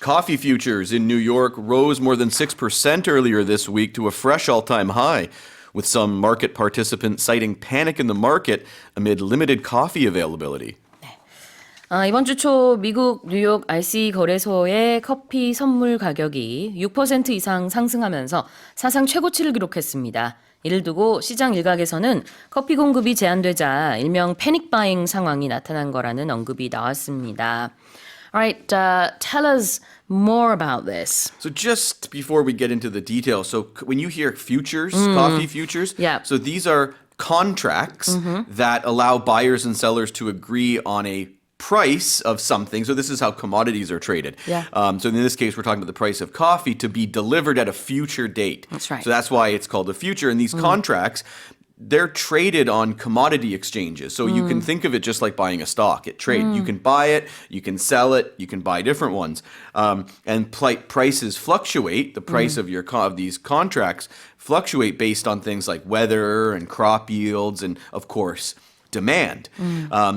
Coffee futures in New York rose more than 6% earlier this week to a fresh all-time high, with some market participants citing panic in the market amid limited coffee availability. 이번 주 초 미국 뉴욕 RC 거래소의 커피 선물 가격이 6% 이상 상승하면서 사상 최고치를 기록했습니다. 이를 두고 시장 일각에서는 커피 공급이 제한되자 일명 패닉 바잉 상황이 나타난 거라는 언급이 나왔습니다. Alright, tell us more about this. So just before we get into the details, so when you hear futures, coffee futures, Yeah. so these are contracts that allow buyers and sellers to agree on a price of something. So this is how commodities are traded. Yeah. So in this case, we're talking about the price of coffee to be delivered at a future date. That's right. So that's why it's called a future. And these contracts, they're traded on commodity exchanges. So you can think of it just like buying a stock. It trades. You can buy it, you can sell it, you can buy different ones. And prices fluctuate. The price of these contracts fluctuate based on things like weather and crop yields and, of course, demand.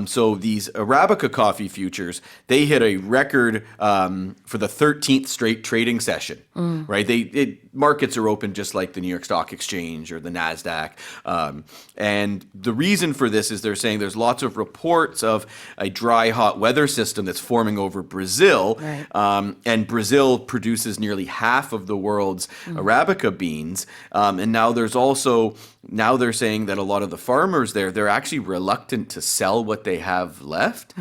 So these Arabica coffee futures, they hit a record for the 13th straight trading session, right? Markets are open just like the New York Stock Exchange or the NASDAQ. And the reason for this is they're saying there's lots of reports of a dry, hot weather system that's forming over Brazil. Right. And Brazil produces nearly half of the world's Arabica beans. And now they're saying that a lot of the farmers there, they're actually reluctant to sell what they have left.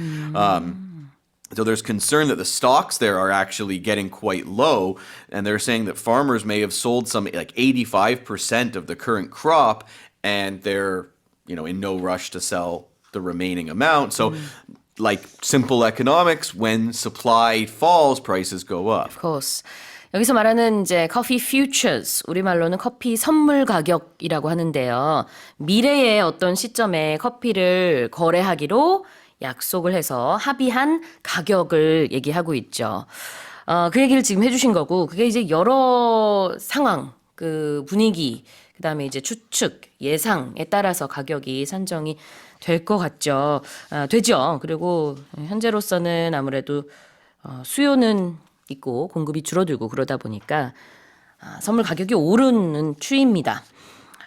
So there's concern that the stocks there are actually getting quite low, and they're saying that farmers may have sold some like 85% of the current crop, and they're in no rush to sell the remaining amount. So like simple economics, when supply falls, prices go up. Of course. 여기서 말하는 이제 커피 futures, 우리말로는 커피 선물 가격이라고 하는데요. 미래의 어떤 시점에 커피를 거래하기로 약속을 해서 합의한 가격을 얘기하고 있죠. 그 얘기를 지금 해주신 거고, 그게 이제 여러 상황, 그 분위기, 그 다음에 이제 추측, 예상에 따라서 가격이 산정이 될 것 같죠. 되죠. 그리고 현재로서는 아무래도 수요는 있고 공급이 줄어들고 그러다 보니까 선물 가격이 오르는 추이입니다.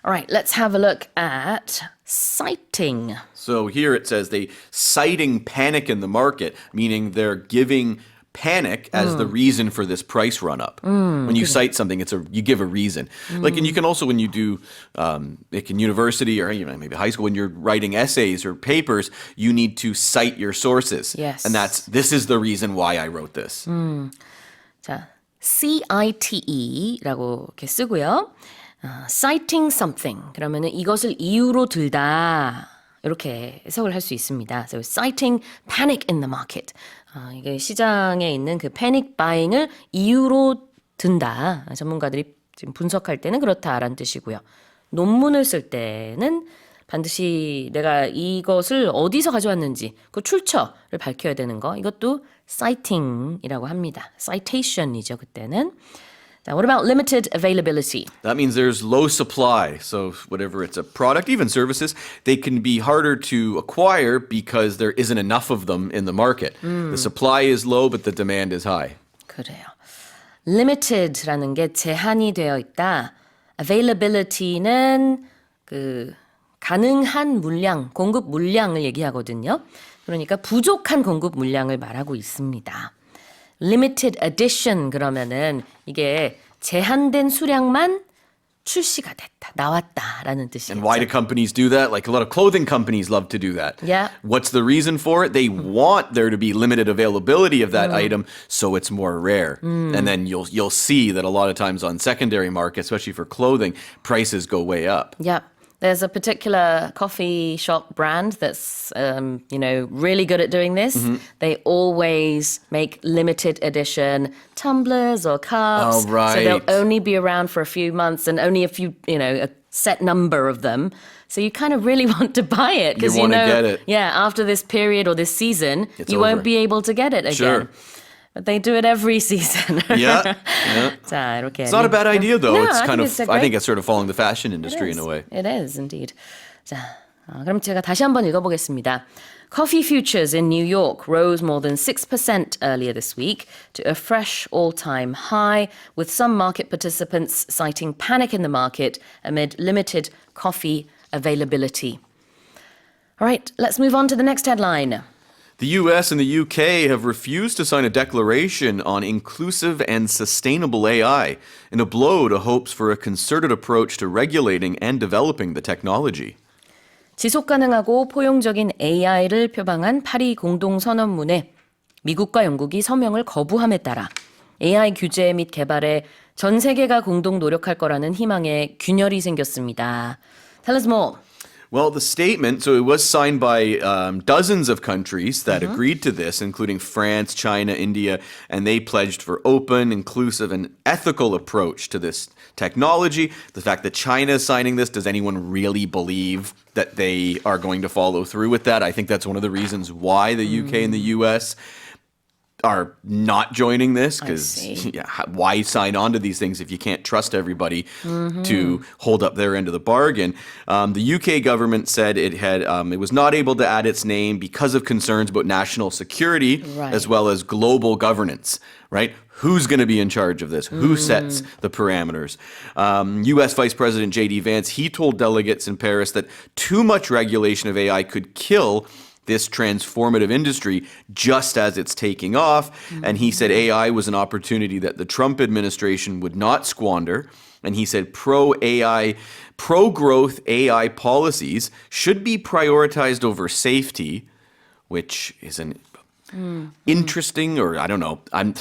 Alright, let's have a look at citing. So here it says they citing panic in the market, meaning they're giving panic as the reason for this price run up. When you cite something, you give a reason. Like, and you can also, when you do, like in university or maybe high school, when you're writing essays or papers, you need to cite your sources. Yes. And this is the reason why I wrote this. 자, CITE라고 이렇게 쓰고요. citing something 그러면은 이것을 이유로 들다 이렇게 해석을 할 수 있습니다. So citing panic in the market. 이게 시장에 있는 그 panic buying을 이유로 든다. 전문가들이 지금 분석할 때는 그렇다라는 뜻이고요. 논문을 쓸 때는 반드시 내가 이것을 어디서 가져왔는지 그 출처를 밝혀야 되는 거. 이것도 citing이라고 합니다. citation이죠, 그때는. Now, what about limited availability? That means there's low supply. So whatever it's a product, even services, they can be harder to acquire because there isn't enough of them in the market. The supply is low, but the demand is high. 그래요. limited라는 게 제한이 되어 있다. availability는 그 가능한 물량, 공급 물량을 얘기하거든요. 그러니까 부족한 공급 물량을 말하고 있습니다. limited edition 그러면은 이게 제한된 수량만 출시가 됐다, 나왔다라는 뜻이겠죠. And why do companies do that? Like a lot of clothing companies love to do that. Yeah. What's the reason for it? They want there to be limited availability of that item, so it's more rare. And then you'll see that a lot of times on secondary markets, especially for clothing, prices go way up. Yeah. There's a particular coffee shop brand that's, really good at doing this. They always make limited edition tumblers or cups. Oh, right. So they'll only be around for a few months and only a few, a set number of them. So you kind of really want to buy it because You wanna get it. Yeah, after this period or this season, It's you over. won't be able to get it again. Sure. But they do it every season. Yeah. 자, 이렇게. It's not a bad idea, though. No, It's I kind think of, it's a I think great- it's sort of following the fashion industry in a way. It is indeed. 자, 그럼 제가 다시 한번 읽어보겠습니다. Coffee futures in New York rose more than 6% earlier this week to a fresh all-time high, with some market participants citing panic in the market amid limited coffee availability. All right, let's move on to the next headline. The US and the UK have refused to sign a declaration on inclusive and sustainable AI in a blow to hopes for a concerted approach to regulating and developing the technology. 지속 가능하고 포용적인 AI를 표방한 파리 공동선언문에 미국과 영국이 서명을 거부함에 따라 AI 규제 및 개발에 전 세계가 공동 노력할 거라는 희망에 균열이 생겼습니다. Tell us more. Well, the statement, so it was signed by dozens of countries that agreed to this, including France, China, India, and they pledged for open, inclusive, and ethical approach to this technology. The fact that China is signing this, does anyone really believe that they are going to follow through with that? I think that's one of the reasons why the UK and the US are not joining this, because why sign on to these things if you can't trust everybody to hold up their end of the bargain? The UK government said it was not able to add its name because of concerns about national security as well as global governance, right? Who's going to be in charge of this? Who sets the parameters? U.S. Vice President J.D. Vance, he told delegates in Paris that too much regulation of AI could kill this transformative industry just as it's taking off. And he said AI was an opportunity that the Trump administration would not squander. And he said pro-growth AI policies should be prioritized over safety, which is an interesting, or I don't know, I'm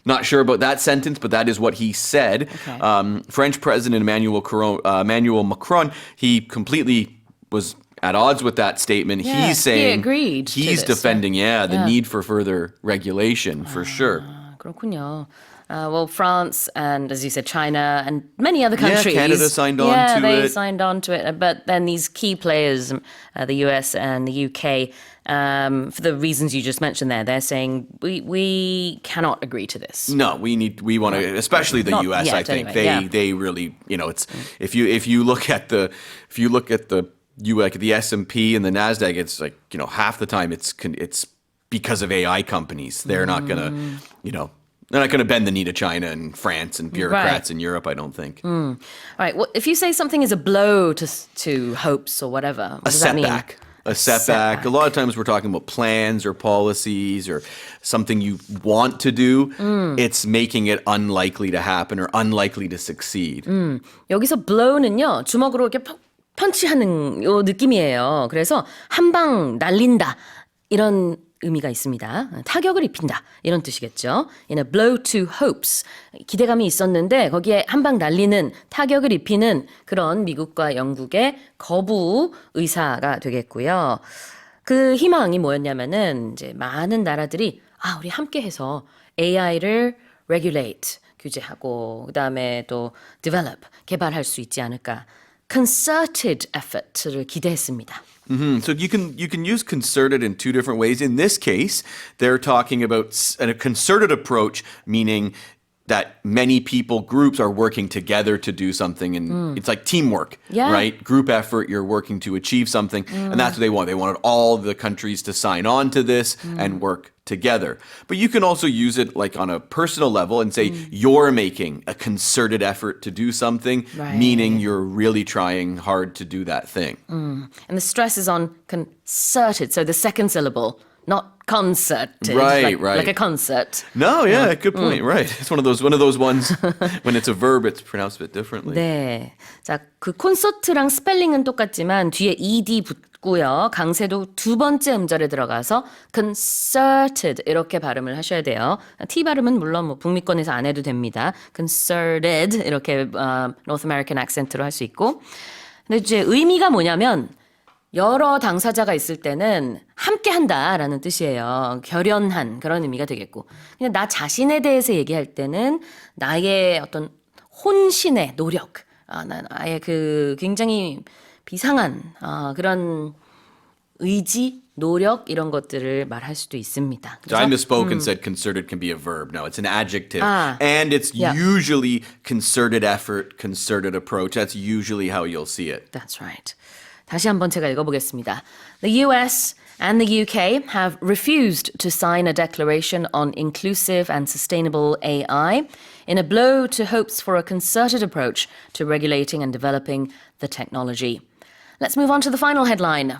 not sure about that sentence, but that is what he said. Okay. French President Emmanuel Macron, he completely was at odds with that statement. Yeah, he's saying he agreed to he's this, defending, the need for further regulation for sure. 그렇군요. Well, France and, as you said, China and many other countries. Canada signed on to Yeah, they it. signed on to it. But then these key players, the US and the UK, for the reasons you just mentioned there, they're saying we cannot agree to this. No, we want to, especially the Not U.S. yet, I think anyway, they really, it's if you look at the the S&P and the Nasdaq, it's like half the time it's because of AI companies. They're not gonna they're not gonna bend the knee to China and France and bureaucrats in Europe. I don't think. All right. Well, if you say something is a blow to hopes or whatever, what does that mean? A setback. A lot of times we're talking about plans or policies or something you want to do. It's making it unlikely to happen or unlikely to succeed. 여기서 blow는요, 주먹으로 이렇게 펀치하는 요 느낌이에요. 그래서 한 방 날린다 이런 의미가 있습니다. 타격을 입힌다 이런 뜻이겠죠. In a blow to hopes, 기대감이 있었는데 거기에 한 방 날리는, 타격을 입히는 그런 미국과 영국의 거부 의사가 되겠고요. 그 희망이 뭐였냐면은 이제 많은 나라들이 우리 함께해서 AI를 regulate, 규제하고 그다음에 또 develop, 개발할 수 있지 않을까. concerted effort를 기대했습니다. So you can use concerted in two different ways. In this case, they're talking about a concerted approach, meaning that many people, groups are working together to do something, and it's like teamwork, right? Group effort, you're working to achieve something, and that's what they want. They wanted all the countries to sign on to this and work together. But you can also use it like on a personal level and say you're making a concerted effort to do something, meaning you're really trying hard to do that thing. And the stress is on concerted, so the second syllable, not concerted, right. like a concert. No, good point. Right. It's one of those ones when it's a verb, it's pronounced a bit differently. 네. 자, 그 콘서트랑 스펠링은 똑같지만 뒤에 ed 붙고요. 강세도 두 번째 음절에 들어가서 concerted 이렇게 발음을 하셔야 돼요. T 발음은 물론 뭐 북미권에서 안 해도 됩니다. concerted 이렇게 North American accent로 할 수 있고. 근데 이제 의미가 뭐냐면 여러 당사자가 있을 때는 함께 한다라는 뜻이에요. 결연한 그런 의미가 되겠고. 그냥 나 자신에 대해서 얘기할 때는 나의 어떤 혼신의 노력, 나의 그 굉장히 비상한 그런 의지, 노력 이런 것들을 말할 수도 있습니다. So I misspoke and said concerted can be a verb. No, it's an adjective. And it's usually concerted effort, concerted approach. That's usually how you'll see it. That's right. 다시 한번 제가 읽어보겠습니다. The US and the UK have refused to sign a declaration on inclusive and sustainable AI in a blow to hopes for a concerted approach to regulating and developing the technology. Let's move on to the final headline.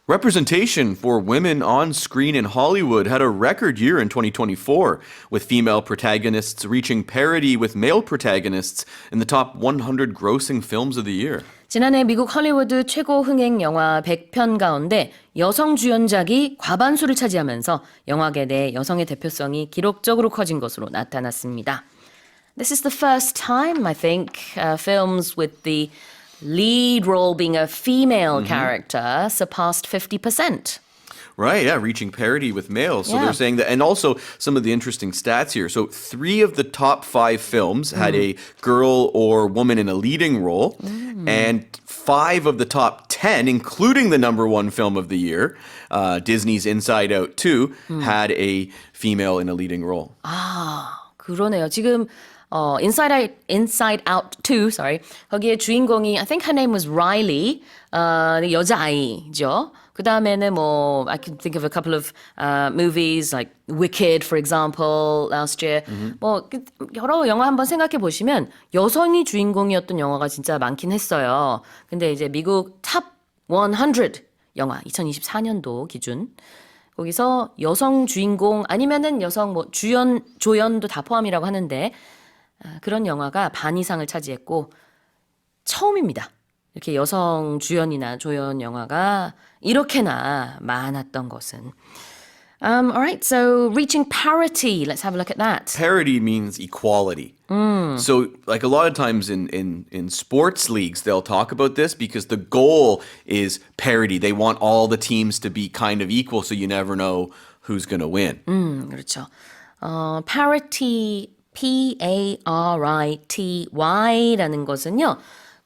Representation for women on screen in Hollywood had a record year in 2024, with female protagonists reaching parity with male protagonists in the top 100 grossing films of the year. 지난해 미국 헐리우드 최고 흥행 영화 100편 가운데 여성 주연작이 과반수를 차지하면서 영화계 내 여성의 대표성이 기록적으로 커진 것으로 나타났습니다. This is the first time, I think, films with the lead role being a female character surpassed 50%. Right, yeah, reaching parity with males. So Yeah. they're saying that, and also some of the interesting stats here. So 3 of the top 5 films had a girl or woman in a leading role, and 5 of the top 10, including the number 1 film of the year, Disney's Inside Out 2, had a female in a leading role. 그러네요. 지금 Inside Out 2, sorry. 거기에 주인공이 I think her name was Riley. 여자아이죠. 그 다음에는 뭐 I can think of a couple of movies like Wicked, for example, last year. 뭐 여러 영화 한번 생각해 보시면 여성이 주인공이었던 영화가 진짜 많긴 했어요. 근데 이제 미국 Top 100 영화 2024년도 기준. 거기서 여성 주인공 아니면은 여성 뭐 주연, 조연도 다 포함이라고 하는데 그런 영화가 반 이상을 차지했고 처음입니다. 이렇게 여성 주연이나 조연 영화가 이렇게나 많았던 것은. Alright, so reaching parity. Let's have a look at that. Parity means equality. So, like a lot of times in sports leagues, they'll talk about this because the goal is parity. They want all the teams to be kind of equal, so you never know who's going to win. 그렇죠. parity, P-A-R-I-T-Y라는 것은요.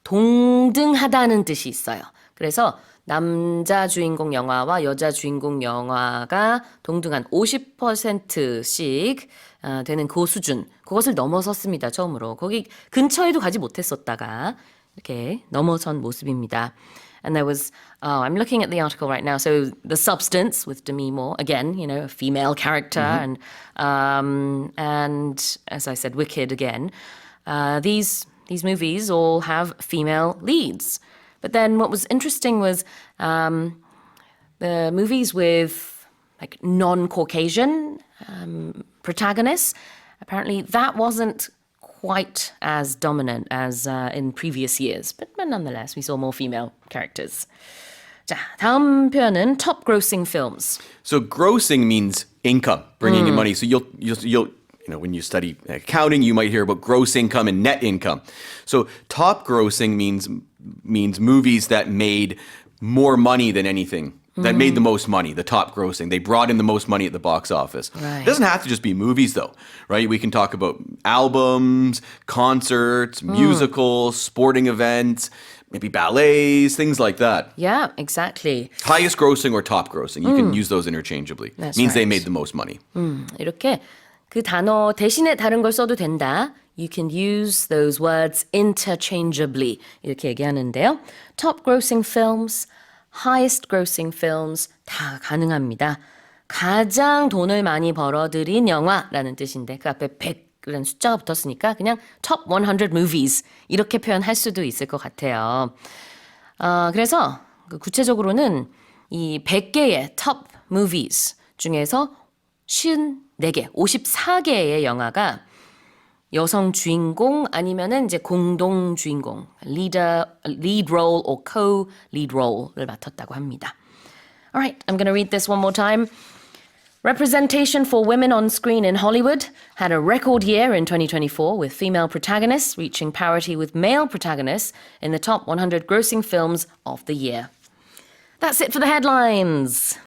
동등하다는 뜻이 있어요. 그래서 남자 주인공 영화와 여자 주인공 영화가 동등한 50%씩 되는 그 수준, 그것을 넘어섰습니다. 처음으로. 거기 근처에도 가지 못했었다가 이렇게 넘어선 모습입니다. And there was, I'm looking at the article right now. So The Substance with Demi Moore, again, you know, a female character, and as I said, Wicked again. These movies all have female leads. But then what was interesting was the movies with like non-Caucasian protagonists, apparently that wasn't quite as dominant as in previous years. But nonetheless, we saw more female characters. 자, 다음 표현은 top grossing films. So grossing means income, bringing in money. So you'll when you study accounting, you might hear about gross income and net income. So top grossing means movies that made more money than anything, that made the most money, the top grossing. They brought in the most money at the box office. Right. It doesn't have to just be movies, though, right? We can talk about albums, concerts, musicals, sporting events, maybe ballets, things like that. Yeah, exactly. Highest grossing or top grossing. You can use those interchangeably. That's Means they right. made the most money. 이렇게 그 단어 대신에 다른 걸 써도 된다. You can use those words interchangeably. 이렇게 얘기하는데요. Top grossing films, highest grossing films 다 가능합니다. 가장 돈을 많이 벌어들인 영화라는 뜻인데 그 앞에 100이라는 숫자가 붙었으니까 그냥 top 100 movies 이렇게 표현할 수도 있을 것 같아요. 그래서 구체적으로는 이 100개의 top movies 중에서 54개, 54개의 영화가 여성 주인공 아니면은 이제 공동 주인공, lead role or co-lead role를 맡았다고 합니다. All right, I'm going to read this one more time. Representation for women on screen in Hollywood had a record year in 2024 with female protagonists reaching parity with male protagonists in the top 100 grossing films of the year. That's it for the headlines.